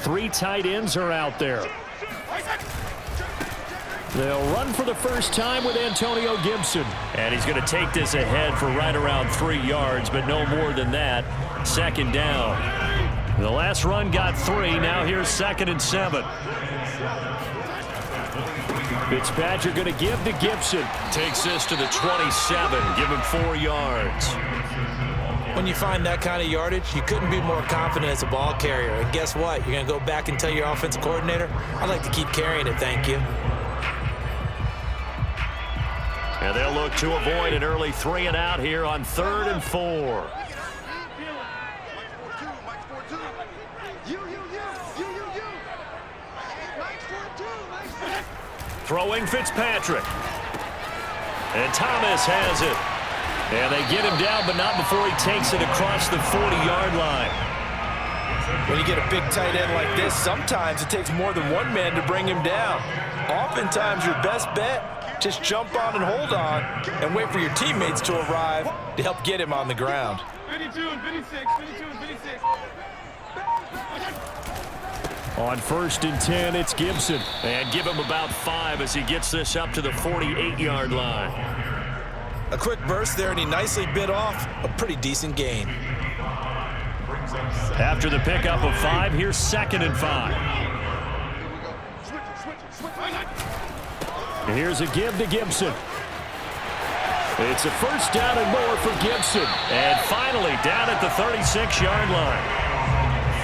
three tight ends are out there. They'll run for the first time with Antonio Gibson. And he's going to take this ahead for right around 3 yards, but no more than that. Second down. The last run got 3. Now here's 2nd and 7. Fitzpatrick going to give to Gibson. Takes this to the 27. Give him 4 yards. When you find that kind of yardage, you couldn't be more confident as a ball carrier. And guess what? You're going to go back and tell your offensive coordinator, I'd like to keep carrying it, thank you. And they'll look to avoid an early 3 and out here on 3rd and 4. Throwing Fitzpatrick. And Thomas has it. And they get him down, but not before he takes it across the 40-yard line. When you get a big tight end like this, sometimes it takes more than one man to bring him down. Oftentimes, your best bet, just jump on and hold on and wait for your teammates to arrive to help get him on the ground. 52 and 56, 52 and 56. On 1st and 10, it's Gibson. And give him about 5 as he gets this up to the 48-yard line. A quick burst there, and he nicely bit off a pretty decent gain. After the pickup of 5, here's 2nd and 5. Here's a give to Gibson. It's a first down and more for Gibson. And finally down at the 36-yard line.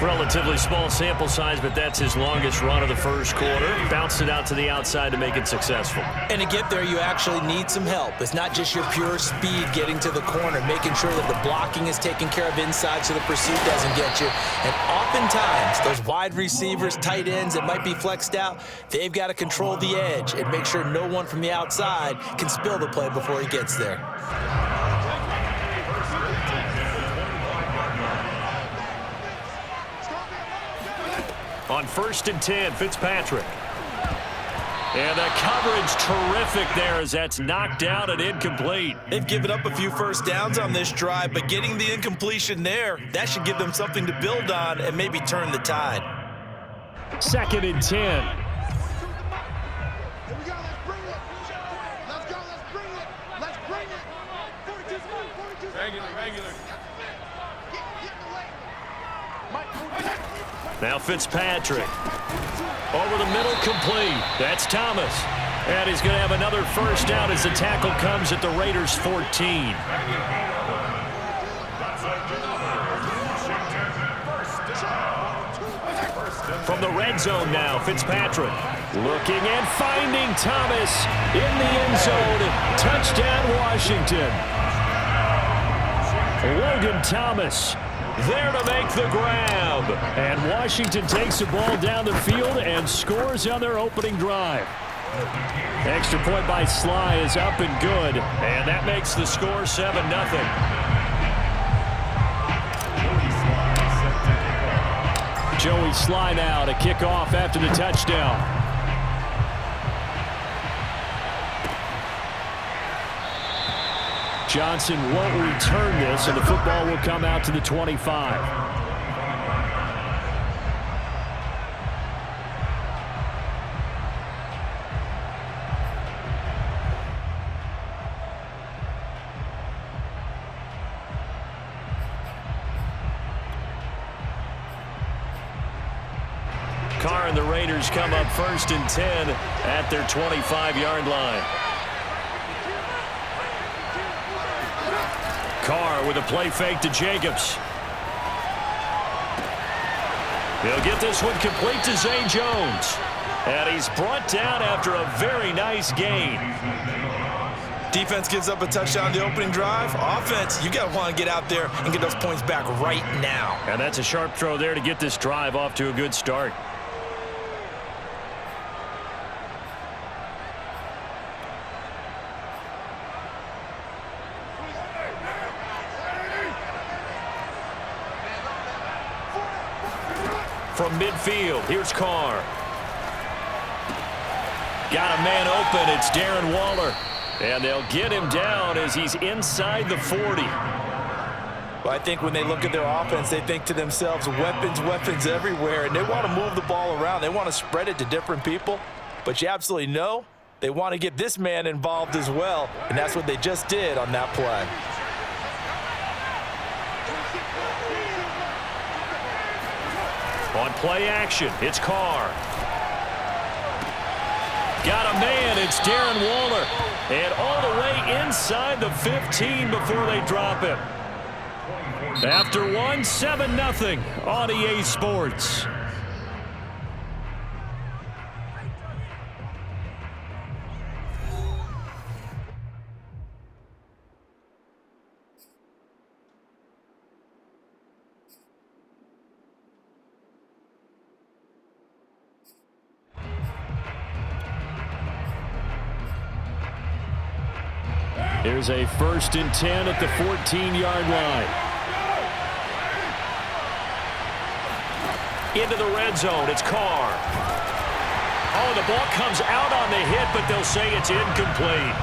Relatively small sample size, but that's his longest run of the first quarter. Bounced it out to the outside to make it successful. And to get there, you actually need some help. It's not just your pure speed getting to the corner, making sure that the blocking is taken care of inside so the pursuit doesn't get you. And oftentimes, those wide receivers, tight ends that might be flexed out, they've got to control the edge and make sure no one from the outside can spill the play before he gets there. On 1st and 10, Fitzpatrick. And the coverage terrific there as that's knocked down and incomplete. They've given up a few first downs on this drive, but getting the incompletion there, that should give them something to build on and maybe turn the tide. 2nd and 10. Now Fitzpatrick. Over the middle, complete. That's Thomas. And he's going to have another first down as the tackle comes at the Raiders' 14. From the red zone now, Fitzpatrick. Looking and finding Thomas in the end zone. Touchdown, Washington. Logan Thomas there to make the grab. And Washington takes the ball down the field and scores on their opening drive. Extra point by Sly is up and good. And that makes the score 7-0. Joey Sly now to kick off after the touchdown. Johnson won't return this, and the football will come out to the 25. Carr and the Raiders come up 1st and 10 at their 25-yard line. Carr with a play fake to Jacobs. He'll get this one complete to Zay Jones. And he's brought down after a very nice gain. Defense gives up a touchdown the opening drive. Offense, you got to want to get out there and get those points back right now. And that's a sharp throw there to get this drive off to a good start. From midfield, here's Carr. Got a man open, it's Darren Waller. And they'll get him down as he's inside the 40. Well, I think when they look at their offense, they think to themselves, weapons, weapons everywhere, and they want to move the ball around. They want to spread it to different people, but you absolutely know they want to get this man involved as well, and that's what they just did on that play. On play action, it's Carr. Got a man, it's Darren Waller. And all the way inside the 15 before they drop him. After one, 7-0 on EA Sports. Here's a 1st and 10 at the 14-yard line. Into the red zone, it's Carr. Oh, the ball comes out on the hit, but they'll say it's incomplete.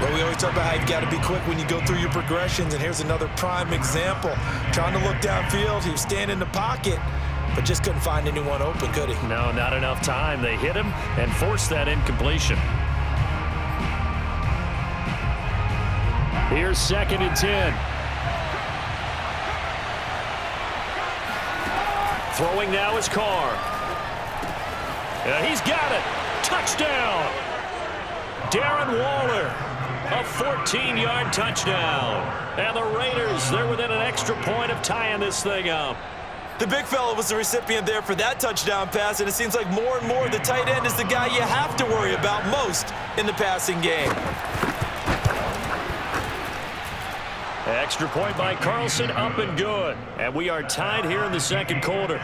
Well, we always talk about how you've got to be quick when you go through your progressions, and here's another prime example. Trying to look downfield, he was standing in the pocket, but just couldn't find anyone open, could he? No, not enough time. They hit him and forced that incompletion. Here's 2nd and 10. Throwing now is Carr. And he's got it. Touchdown. Darren Waller. A 14-yard touchdown. And the Raiders, they're within an extra point of tying this thing up. The big fella was the recipient there for that touchdown pass, and it seems like more and more the tight end is the guy you have to worry about most in the passing game. Extra point by Carlson, up and good. And we are tied here in the 2nd quarter.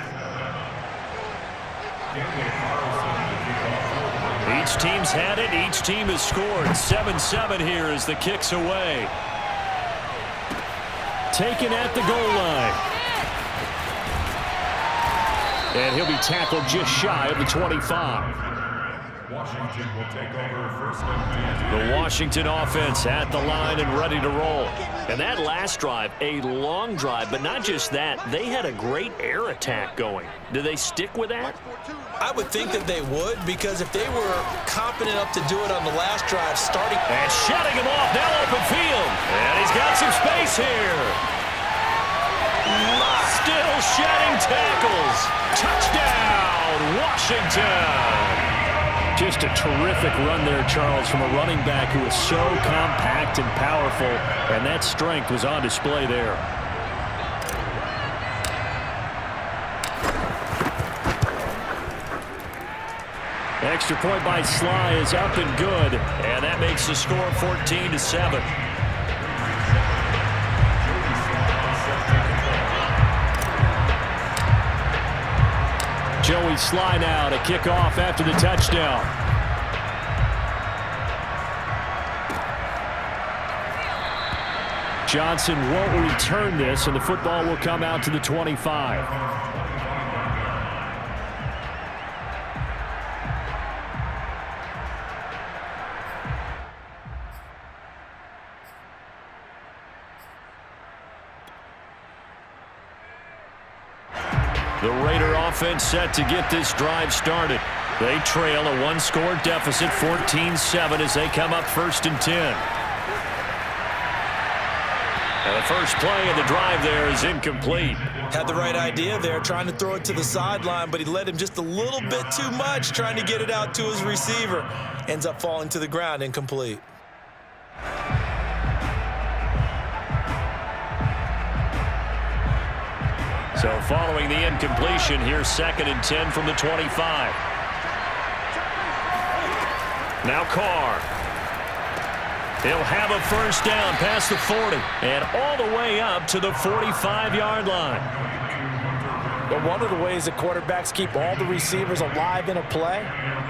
Each team's had it. Each team has scored. 7-7 here as the kick's away. Taken at the goal line. And he'll be tackled just shy of the 25. Washington will take over 1st and 10. The Washington offense at the line and ready to roll. And that last drive, a long drive, but not just that. They had a great air attack going. Do they stick with that? I would think that they would, because if they were confident enough to do it on the last drive, starting... And shutting him off, now open field. And he's got some space here. Still shedding tackles. Touchdown, Washington. Just a terrific run there, Charles, from a running back who is so compact and powerful, and that strength was on display there. Extra point by Sly is up and good, and that makes the score 14-7. Joey Sly now to kick off after the touchdown. Johnson won't return this, and the football will come out to the 25. The Raider offense set to get this drive started. They trail a one-score deficit, 14-7, as they come up 1st and 10. And the first play of the drive there is incomplete. Had the right idea there, trying to throw it to the sideline, but he led him just a little bit too much, trying to get it out to his receiver. Ends up falling to the ground, incomplete. So following the incompletion, here's 2nd and 10 from the 25. Now Carr. He'll have a first down past the 40 and all the way up to the 45-yard line. But one of the ways that quarterbacks keep all the receivers alive in a play,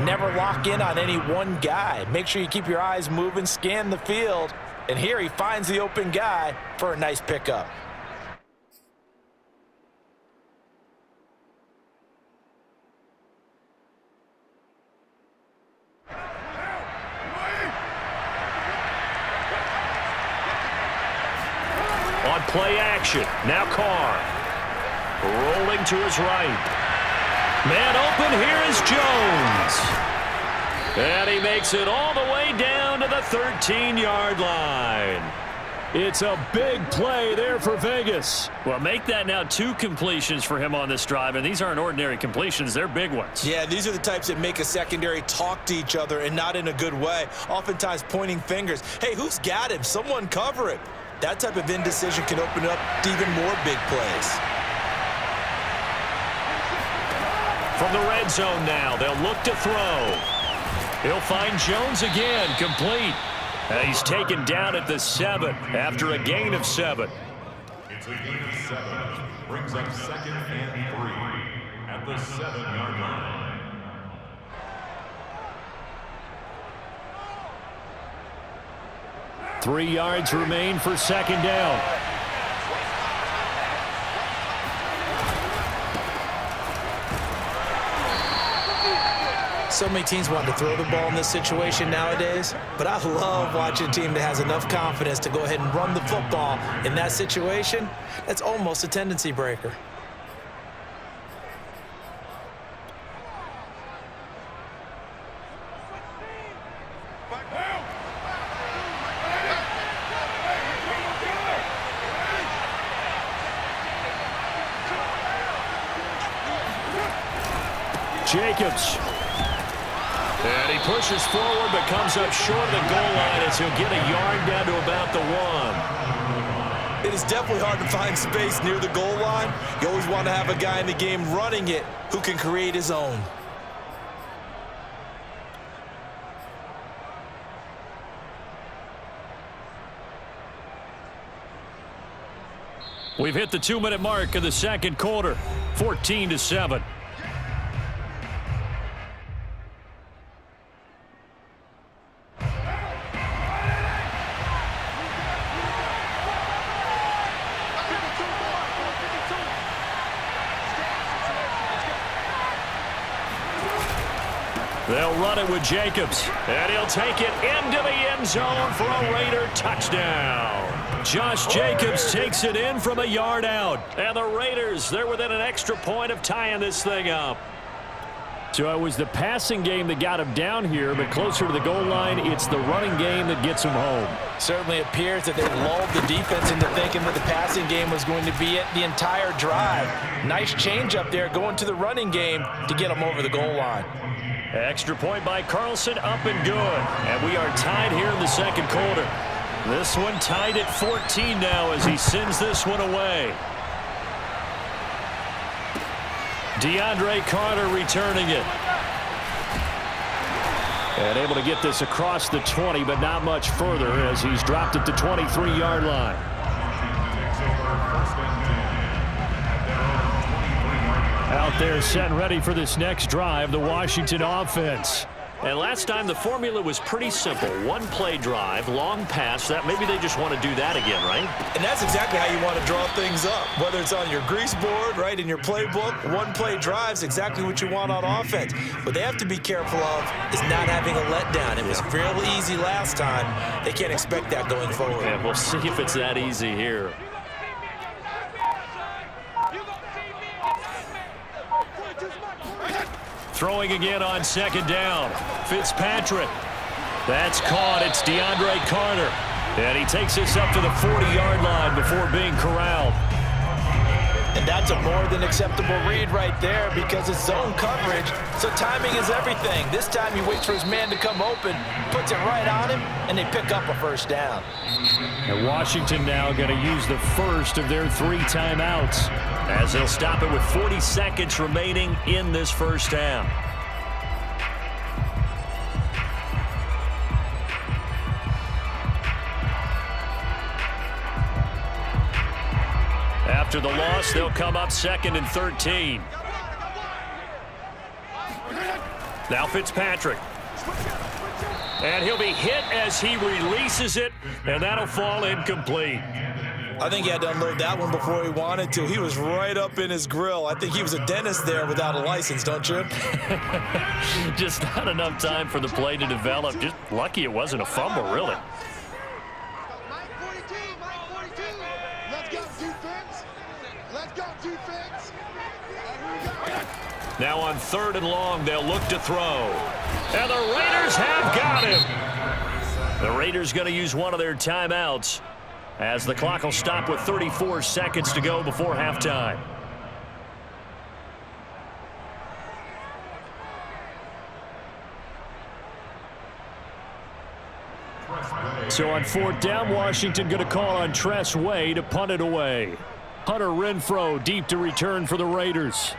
never lock in on any one guy. Make sure you keep your eyes moving, scan the field, and here he finds the open guy for a nice pickup. Play action. Now Carr. Rolling to his right. Man open. Here is Jones. And he makes it all the way down to the 13-yard line. It's a big play there for Vegas. Well, make that now 2 completions for him on this drive, and these aren't ordinary completions. They're big ones. Yeah, these are the types that make a secondary talk to each other and not in a good way, oftentimes pointing fingers. Hey, who's got him? Someone cover it. That type of indecision can open up to even more big plays. From the red zone now, they'll look to throw. He'll find Jones again, complete. And he's taken down at the 7 after a gain of 7. It's a gain of 7. Brings up 2nd and 3 at the 7-yard line. Three yards remain for 2nd down. So many teams want to throw the ball in this situation nowadays, but I love watching a team that has enough confidence to go ahead and run the football in that situation. That's almost a tendency breaker. Jacobs. And he pushes forward but comes up short of the goal line as he'll get a yard down to about the 1. It is definitely hard to find space near the goal line. You always want to have a guy in the game running it who can create his own. We've hit the 2-minute mark of the 2nd quarter, 14-7. They'll run it with Jacobs, and he'll take it into the end zone for a Raider touchdown. Josh Jacobs takes it in from a yard out, and the Raiders, they're within an extra point of tying this thing up. So it was the passing game that got him down here, but closer to the goal line, it's the running game that gets him home. Certainly appears that they lulled the defense into thinking that the passing game was going to be it the entire drive. Nice change up there going to the running game to get him over the goal line. Extra point by Carlson, up and good. And we are tied here in the 2nd quarter. This one tied at 14 now as he sends this one away. DeAndre Carter returning it. And able to get this across the 20, but not much further as he's dropped at the 23-yard line. Out there set and ready for this next drive, the Washington offense. And last time the formula was pretty simple. One-play drive, long pass. That maybe they just want to do that again, right? And that's exactly how you want to draw things up. Whether it's on your grease board, right, in your playbook, one-play drive's exactly what you want on offense. What they have to be careful of is not having a letdown. It was real easy last time. They can't expect that going forward. Yeah, we'll see if it's that easy here. Throwing again on 2nd down. Fitzpatrick. That's caught. It's DeAndre Carter. And he takes this up to the 40-yard line before being corralled. And that's a more than acceptable read right there because it's zone coverage, so timing is everything. This time he waits for his man to come open, puts it right on him, and they pick up a 1st down. And Washington now going to use the first of their 3 timeouts as they'll stop it with 40 seconds remaining in this 1st down. After the loss, they'll come up 2nd and 13. Now Fitzpatrick. And he'll be hit as he releases it, and that'll fall incomplete. I think he had to unload that one before he wanted to. He was right up in his grill. I think he was a dentist there without a license, don't you? Just not enough time for the play to develop. Just lucky it wasn't a fumble, really. Mike 42, Mike 42. Let's go. Now on 3rd and long, they'll look to throw. And the Raiders have got him. The Raiders going to use one of their timeouts as the clock will stop with 34 seconds to go before halftime. So on 4th down, Washington going to call on Tress Way to punt it away. Hunter Renfrow deep to return for the Raiders.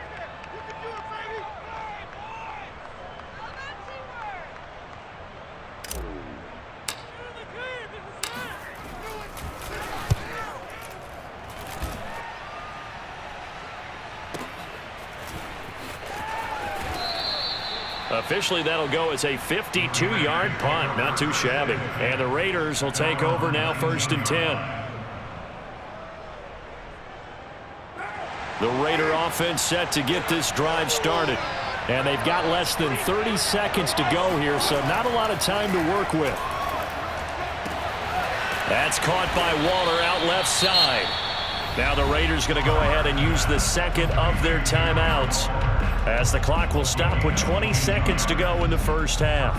Officially, that'll go as a 52-yard punt. Not too shabby. And the Raiders will take over now 1st and 10. The Raider offense set to get this drive started. And they've got less than 30 seconds to go here, so not a lot of time to work with. That's caught by Waller out left side. Now the Raiders going to go ahead and use the second of their timeouts, as the clock will stop with 20 seconds to go in the first half.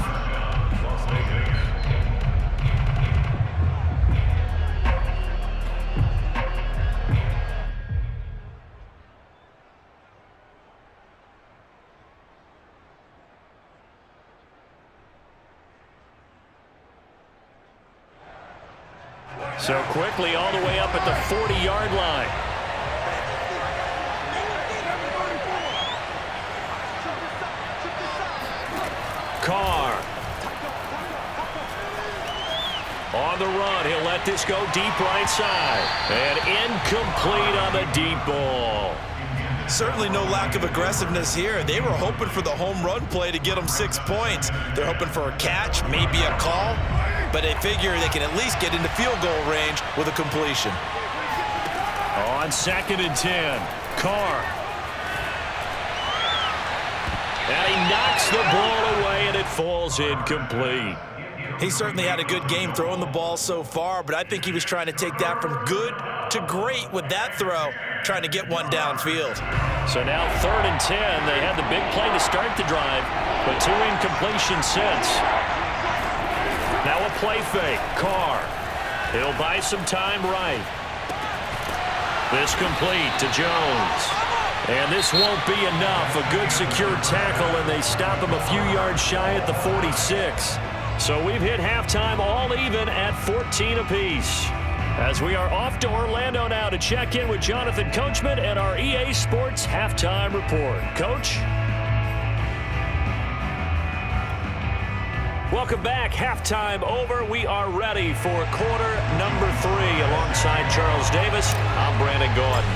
So quickly all the way up at the 40-yard line. Carr. On the run, he'll let this go deep right side. And incomplete on the deep ball. Certainly no lack of aggressiveness here. They were hoping for the home run play to get them 6 points. They're hoping for a catch, maybe a call, but they figure they can at least get into field goal range with a completion. On 2nd and 10, Carr. And he knocks the ball away, and it falls incomplete. He certainly had a good game throwing the ball so far, but I think he was trying to take that from good to great with that throw, trying to get one downfield. So now 3rd and 10. They had the big play to start the drive, but 2 incompletions since. Now a play fake. Carr. He'll buy some time right. This complete to Jones. And this won't be enough. A good secure tackle, and they stop him a few yards shy at the 46. So we've hit halftime all even at 14 apiece. As we are off to Orlando now to check in with Jonathan Coachman and our EA Sports Halftime Report. Coach? Welcome back. Halftime over. We are ready for quarter number 3. Alongside Charles Davis, I'm Brandon Gordon.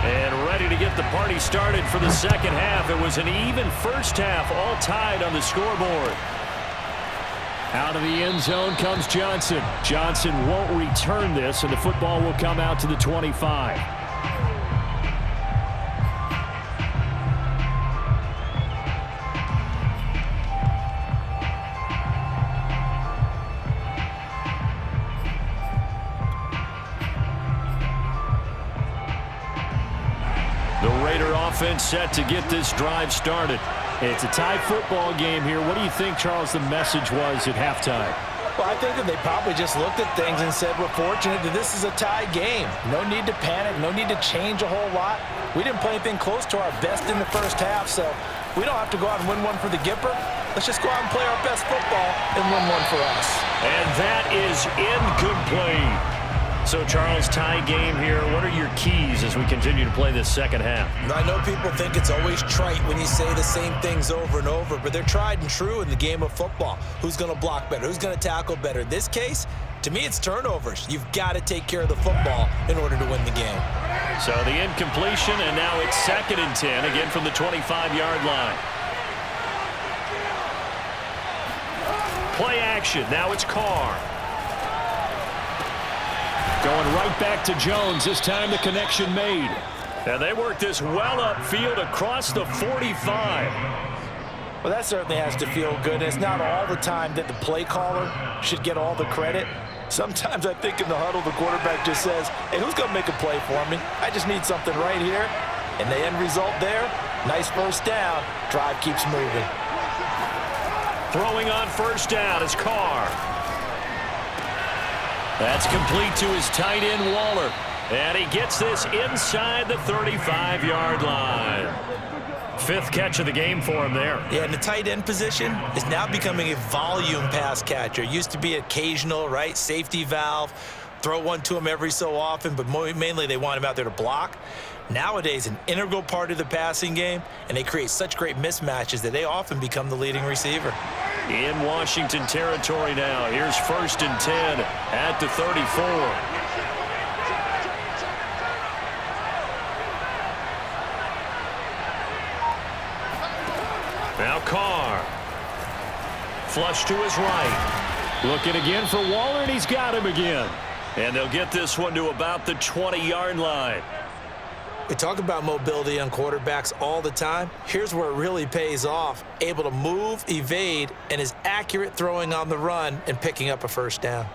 And ready to get the party started for the second half. It was an even first half, all tied on the scoreboard. Out of the end zone comes Johnson. Johnson won't return this, and the football will come out to the 25. The Raider offense set to get this drive started. It's a tie football game here. What do you think, Charles, the message was at halftime? Well, I think that they probably just looked at things and said, we're fortunate that this is a tie game. No need to panic, no need to change a whole lot. We didn't play anything close to our best in the first half, so we don't have to go out and win one for the Gipper. Let's just go out and play our best football and win one for us. And that is incomplete. So, Charles, tie game here. What are your keys as we continue to play this second half? I know people think it's always trite when you say the same things over and over, but they're tried and true in the game of football. Who's going to block better? Who's going to tackle better? In this case, to me, it's turnovers. You've got to take care of the football in order to win the game. So the incompletion, and now it's 2nd and 10, again from the 25-yard line. Play action. Now it's Carr. Going right back to Jones. This time the connection made. And they work this well upfield across the 45. Well, that certainly has to feel good. It's not all the time that the play caller should get all the credit. Sometimes I think in the huddle, the quarterback just says, hey, who's going to make a play for me? I just need something right here. And the end result there, Nice first down. Drive keeps moving. Throwing on first down is Carr. That's complete to his tight end, Waller. And he gets this inside the 35-yard line. 5th catch of the game for him there. Yeah, and the tight end position is now becoming a volume pass catcher. It used to be occasional, right? Safety valve. Throw one to him every so often, but mainly they want him out there to block. Nowadays, an integral part of the passing game, and they create such great mismatches that they often become the leading receiver. In Washington territory now. Here's 1st and 10 at the 34. Now Carr. Flush to his right. Looking again for Waller, and he's got him again. And they'll get this one to about the 20-yard line. We talk about mobility on quarterbacks all the time. Here's where it really pays off. Able to move, evade, and is accurate throwing on the run and picking up a first down.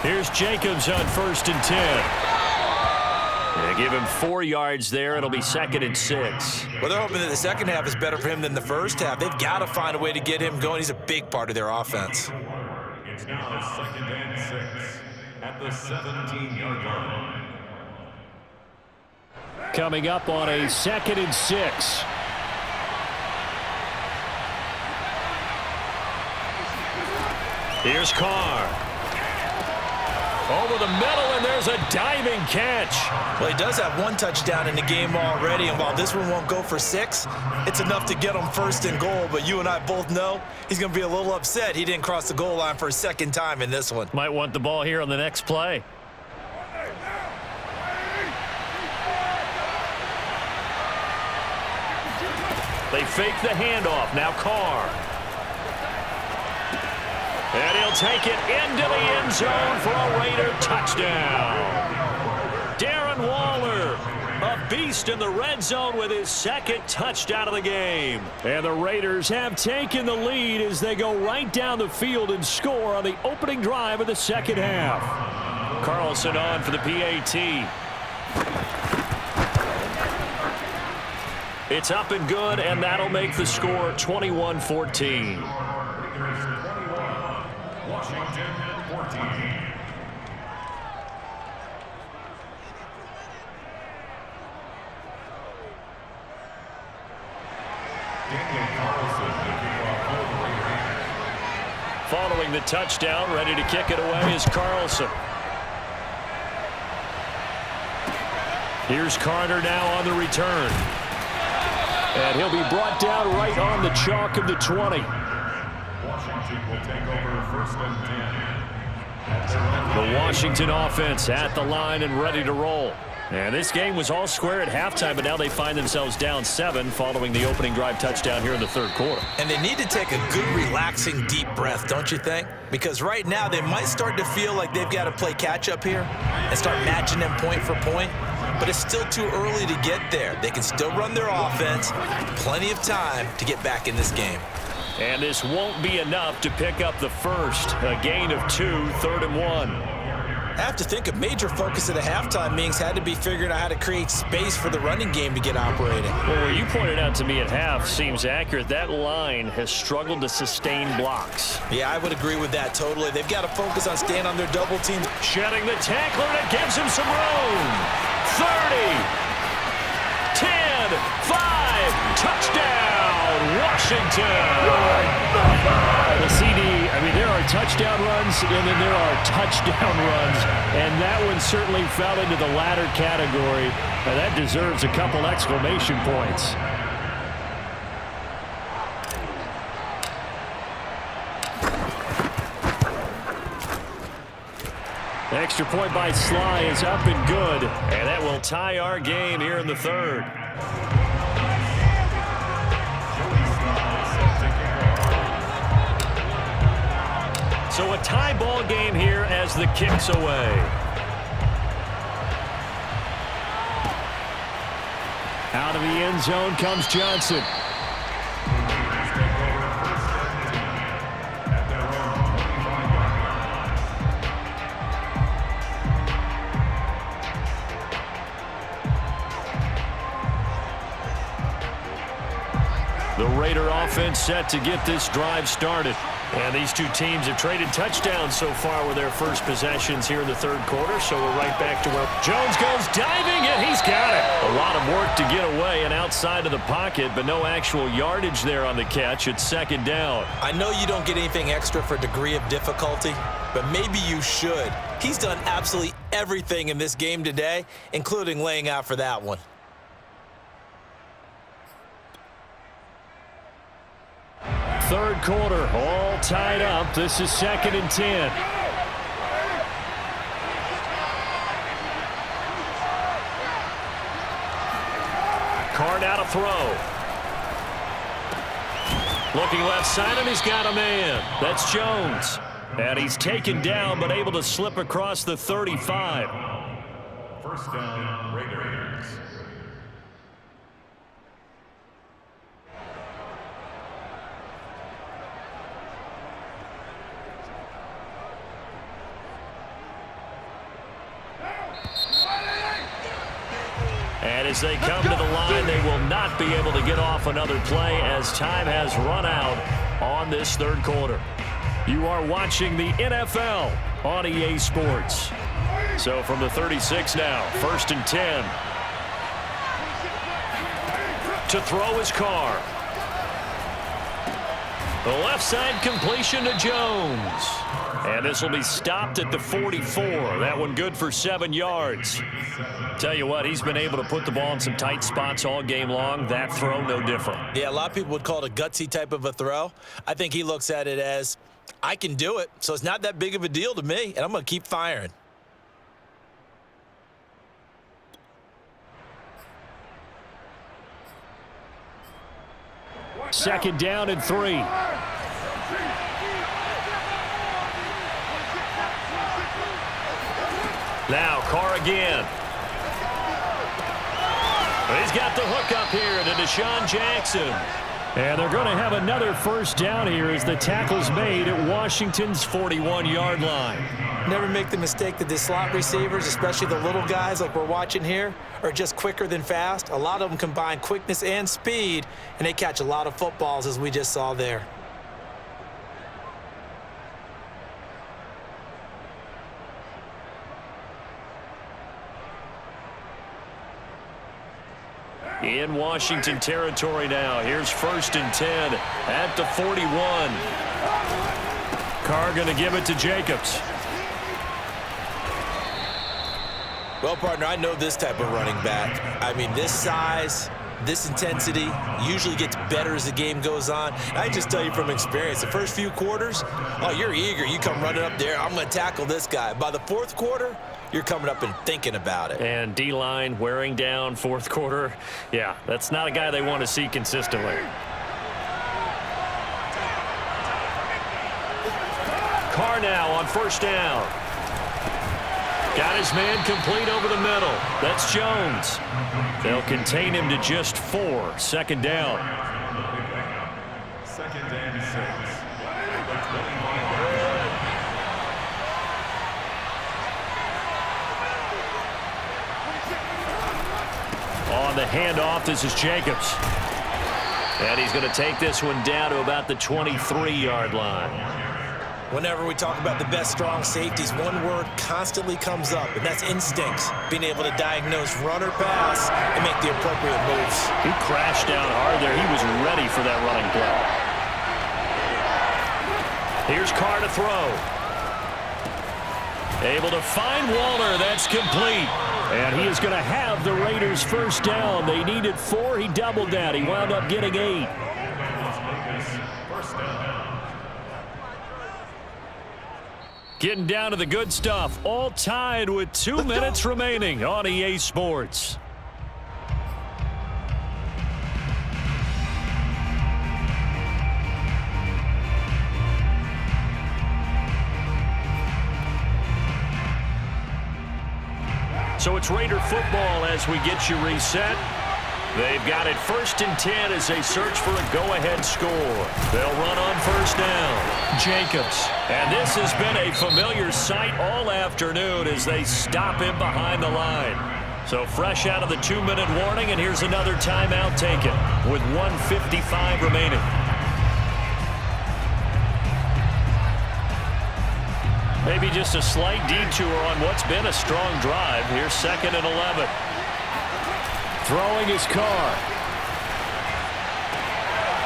Here's Jacobs on 1st and 10. They give him 4 yards there. It'll be 2nd and 6. Well, they're hoping that the second half is better for him than the first half. They've got to find a way to get him going. He's a big part of their offense. It's now 2nd and 6 at the 17-yard line. Coming up on a 2nd and 6. Here's Carr. Over the middle, and there's a diving catch. Well, he does have 1 touchdown in the game already, and while this one won't go for 6, it's enough to get him 1st and goal. But you and I both know he's going to be a little upset he didn't cross the goal line for a 2nd time in this one. Might want the ball here on the next play. They fake the handoff. Now Carr. And he'll take it into the end zone for a Raider touchdown. Darren Waller, a beast in the red zone with his 2nd touchdown of the game. And the Raiders have taken the lead as they go right down the field and score on the opening drive of the 2nd half. Carlson on for the PAT. It's up and good, and that'll make the score 21-14. Washington 14. Following the touchdown, ready to kick it away is Carlson. Here's Carter now on the return. And he'll be brought down right on the chalk of the 20. Washington will take over 1st and 10. The Washington offense at the line and ready to roll. And this game was all square at halftime, but now they find themselves down 7 following the opening drive touchdown here in the 3rd quarter. And they need to take a good, relaxing, deep breath, don't you think? Because right now they might start to feel like they've got to play catch-up here and start matching them point for point. But it's still too early to get there. They can still run their offense. Plenty of time to get back in this game. And this won't be enough to pick up the first. A gain of 2, 3rd and 1. I have to think a major focus of the halftime meetings had to be figuring out how to create space for the running game to get operating. Well, what you pointed out to me at half seems accurate. That line has struggled to sustain blocks. Yeah, I would agree with that totally. They've got to focus on staying on their double teams. Shedding the tackler, and it gives him some room. 30, 10, 5, touchdown, Washington. The CD, there are touchdown runs, and then there are touchdown runs, and that one certainly fell into the latter category. Now that deserves a couple exclamation points. Extra point by Sly is up and good, and that will tie our game here in the 3rd. So a tie ball game here as the kick's away. Out of the end zone comes Johnson. Raider offense set to get this drive started. And these two teams have traded touchdowns so far with their first possessions here in the third quarter. So we're right back to where Jones goes diving, and he's got it. A lot of work to get away and outside of the pocket, but no actual yardage there on the catch. It's second down. I know you don't get anything extra for degree of difficulty, but maybe you should. He's done absolutely everything in this game today, including laying out for that one. Third quarter, all tied up. This is 2nd and 10. Carr now to throw. Looking left side, and he's got a man. That's Jones. And he's taken down, but able to slip across the 35. First down, Raiders. And as they come to the line, they will not be able to get off another play as time has run out on this third quarter. You are watching the NFL on EA Sports. So from the 36 now, 1st and 10. To throw is Carr. The left side completion to Jones. And this will be stopped at the 44. That one good for 7 yards. Tell you what, he's been able to put the ball in some tight spots all game long. That throw, no different. Yeah, a lot of people would call it a gutsy type of a throw. I think he looks at it as, I can do it, so it's not that big of a deal to me, and I'm going to keep firing. Second down and 3. Now Carr again. He's got the hook up here to Deshaun Jackson. And they're going to have another first down here as the tackle's made at Washington's 41-yard line. Never make the mistake that the slot receivers, especially the little guys like we're watching here, are just quicker than fast. A lot of them combine quickness and speed, and they catch a lot of footballs, as we just saw there. In Washington territory now. Here's 1st and 10 at the 41. Carr going to give it to Jacobs. Well, partner, I know this type of running back. I mean, this size, this intensity usually gets better as the game goes on. I just tell you from experience, the first few quarters, oh, you're eager. You come running up there, I'm going to tackle this guy. By the fourth quarter, you're coming up and thinking about it. And D-line wearing down fourth quarter. Yeah, that's not a guy they want to see consistently. Carr now on first down. Got his man complete over the middle. That's Jones. They'll contain him to just 4. Second down. Second and 6. On the handoff, this is Jacobs. And he's going to take this one down to about the 23-yard line. Whenever we talk about the best strong safeties, one word constantly comes up, and that's instincts. Being able to diagnose run or pass and make the appropriate moves. He crashed down hard there. He was ready for that running play. Here's Carr to throw. Able to find Waller. That's complete. And he is going to have the Raiders first down. They needed 4. He doubled that. He wound up getting 8. Getting down to the good stuff. All tied with 2 minutes remaining on EA Sports. So it's Raider football as we get you reset. They've got it 1st and 10 as they search for a go-ahead score. They'll run on first down. Jacobs. And this has been a familiar sight all afternoon as they stop him behind the line. So fresh out of the 2-minute warning, and here's another timeout taken with 1:55 remaining. Maybe just a slight detour on what's been a strong drive. Here's 2nd and 11. Throwing his car.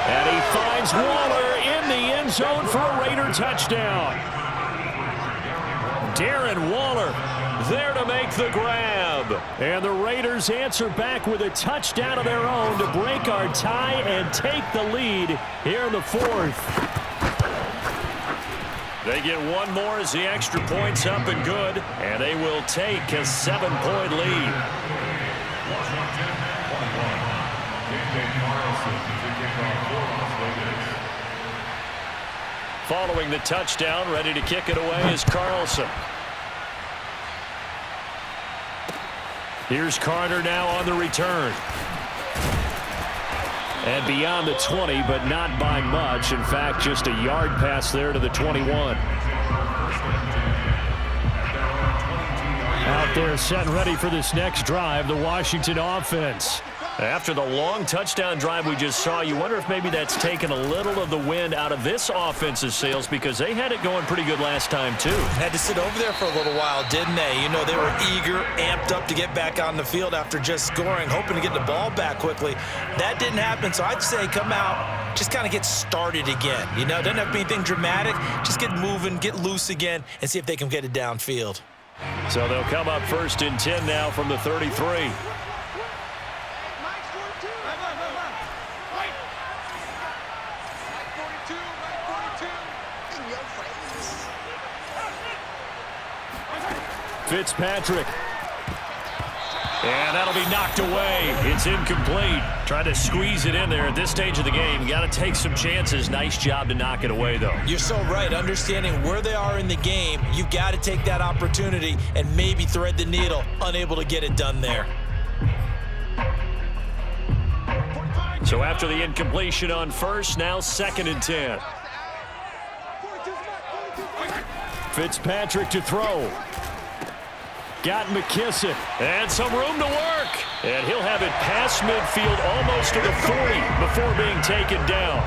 And he finds Waller in the end zone for a Raider touchdown. Darren Waller there to make the grab. And the Raiders answer back with a touchdown of their own to break our tie and take the lead here in the 4th. They get one more as the extra point's up and good, and they will take a 7-point lead. Following the touchdown, ready to kick it away is Carlson. Here's Carter now on the return. And beyond the 20, but not by much. In fact, just a yard pass there to the 21. Out there set and ready for this next drive, the Washington offense. After the long touchdown drive we just saw, you wonder if maybe that's taken a little of the wind out of this offense's sails, because they had it going pretty good last time, too. Had to sit over there for a little while, didn't they? You know, they were eager, amped up to get back on the field after just scoring, hoping to get the ball back quickly. That didn't happen, so I'd say come out, just kind of get started again. You know, doesn't have to be anything dramatic. Just get moving, get loose again, and see if they can get it downfield. So they'll come up 1st and 10 now from the 33. Fitzpatrick. And that'll be knocked away. It's incomplete. Trying to squeeze it in there at this stage of the game. You got to take some chances. Nice job to knock it away, though. You're so right. Understanding where they are in the game, you've got to take that opportunity and maybe thread the needle. Unable to get it done there. So after the incompletion on 1st, now 2nd and 10. Fitzpatrick to throw. Got McKissick. And some room to work. And he'll have it past midfield almost to the 40 before being taken down.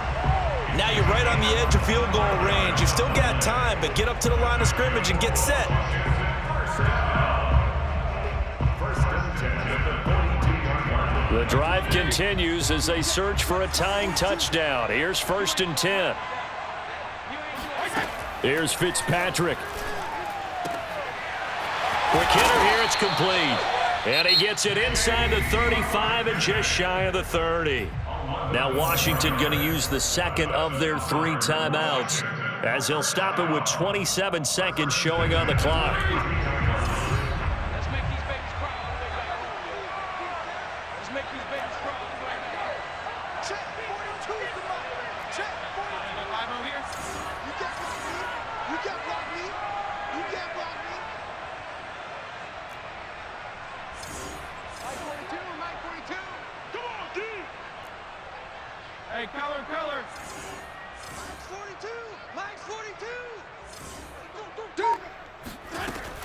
Now you're right on the edge of field goal range. You've still got time, but get up to the line of scrimmage and get set. The drive continues as they search for a tying touchdown. Here's 1st and 10. Here's Fitzpatrick. Quick hitter here, it's complete. And he gets it inside the 35 and just shy of the 30. Now Washington going to use the 2nd of their 3 timeouts as he'll stop it with 27 seconds showing on the clock.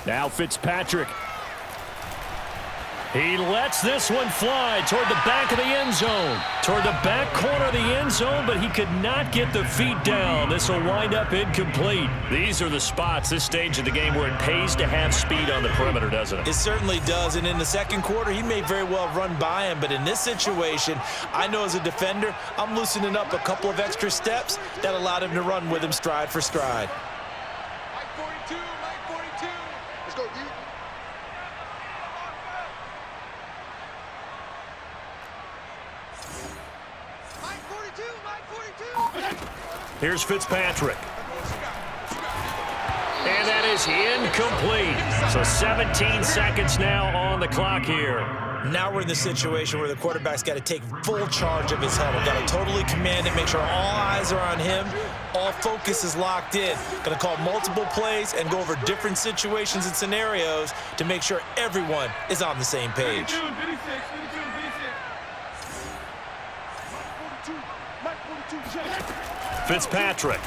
Now Fitzpatrick. He lets this one fly toward the back of the end zone. Toward the back corner of the end zone, but he could not get the feet down. This will wind up incomplete. These are the spots, this stage of the game, where it pays to have speed on the perimeter, doesn't it? It certainly does, and in the 2nd quarter, he may very well run by him, but in this situation, I know as a defender, I'm loosening up a couple of extra steps that allowed him to run with him stride for stride. Here's Fitzpatrick. And that is incomplete. So 17 seconds now on the clock here. Now we're in the situation where the quarterback's got to take full charge of his huddle. Got to totally command it, make sure all eyes are on him. All focus is locked in. Going to call multiple plays and go over different situations and scenarios to make sure everyone is on the same page. Fitzpatrick.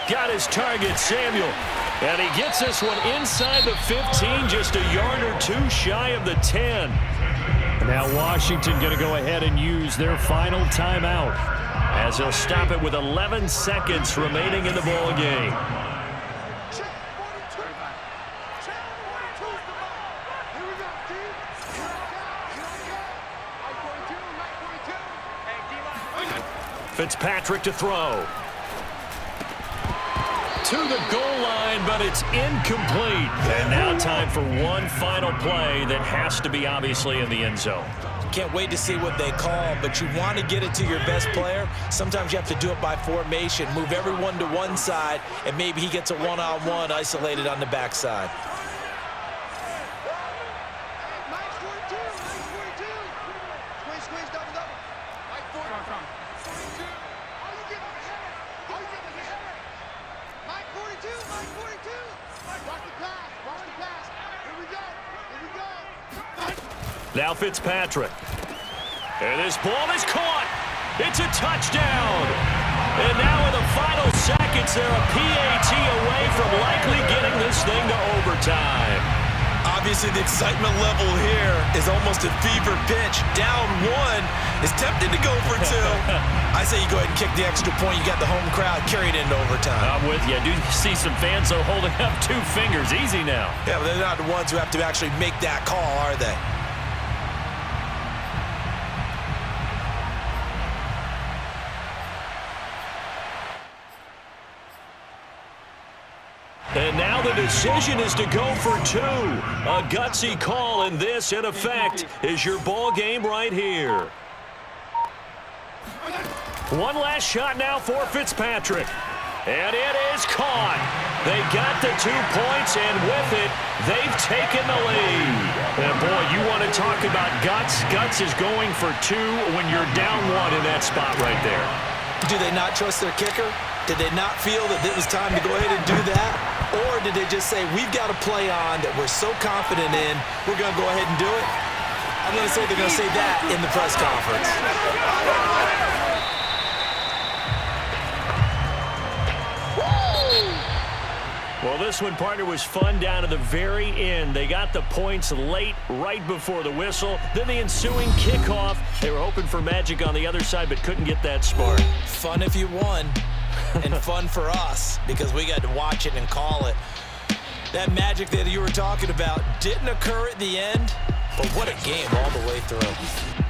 got his target, Samuel. And he gets this one inside the 15, just a yard or two shy of the 10. Now Washington going to go ahead and use their final timeout, as they'll stop it with 11 seconds remaining in the ball game. Fitzpatrick to throw. To the goal line, but it's incomplete. And now time for one final play that has to be obviously in the end zone. Can't wait to see what they call, but you want to get it to your best player. Sometimes you have to do it by formation. Move everyone to one side, and maybe he gets a one-on-one isolated on the backside. Now Fitzpatrick. And this ball is caught. It's a touchdown. And now in the final seconds, they're a PAT away from likely getting this thing to overtime. Obviously, the excitement level here is almost a fever pitch. Down one is tempted to go for two. I say you go ahead and kick the extra point. You got the home crowd carried into overtime. I'm with you. I do see some fans though holding up 2 fingers. Easy now. Yeah, but they're not the ones who have to actually make that call, are they? And now the decision is to go for 2. A gutsy call, and this, in effect, is your ball game right here. One last shot now for Fitzpatrick. And it is caught. They got the 2 points, and with it, they've taken the lead. And, boy, you want to talk about guts. Guts is going for 2 when you're down 1 in that spot right there. Do they not trust their kicker? Did they not feel that it was time to go ahead and do that? Or did they just say, we've got a play on that we're so confident in, we're going to go ahead and do it? I'm going to say they're going to say that in the press conference. Well, this one, partner, was fun down to the very end. They got the points late, right before the whistle. Then the ensuing kickoff. They were hoping for magic on the other side, but couldn't get that spark. Fun if you won, and fun for us, because we got to watch it and call it. That magic that you were talking about didn't occur at the end, but what a game all the way through.